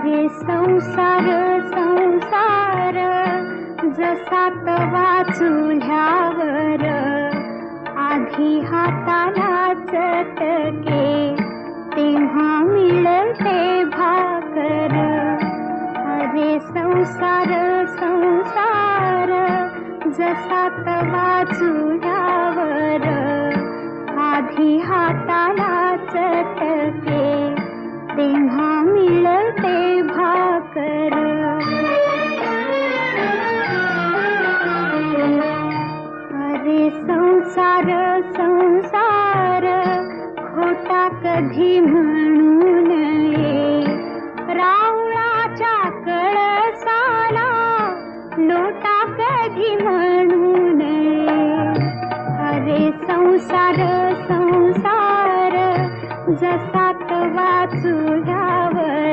अरे संसार संसार जसा तवा चुल्यावर आधी हाताला चटके तेव्हा मिळते भाकर. अरे संसार संसार जसा तवा चुल्यावर आधी हाताला चटके तेव्हा मिळते भाकर. अरे संसार संसार खोटा कधी म्हणू नये, रावणाच्या कळसाला लोटा कधी म्हणू नये. अरे संसार संसार जसा तवा चुल्या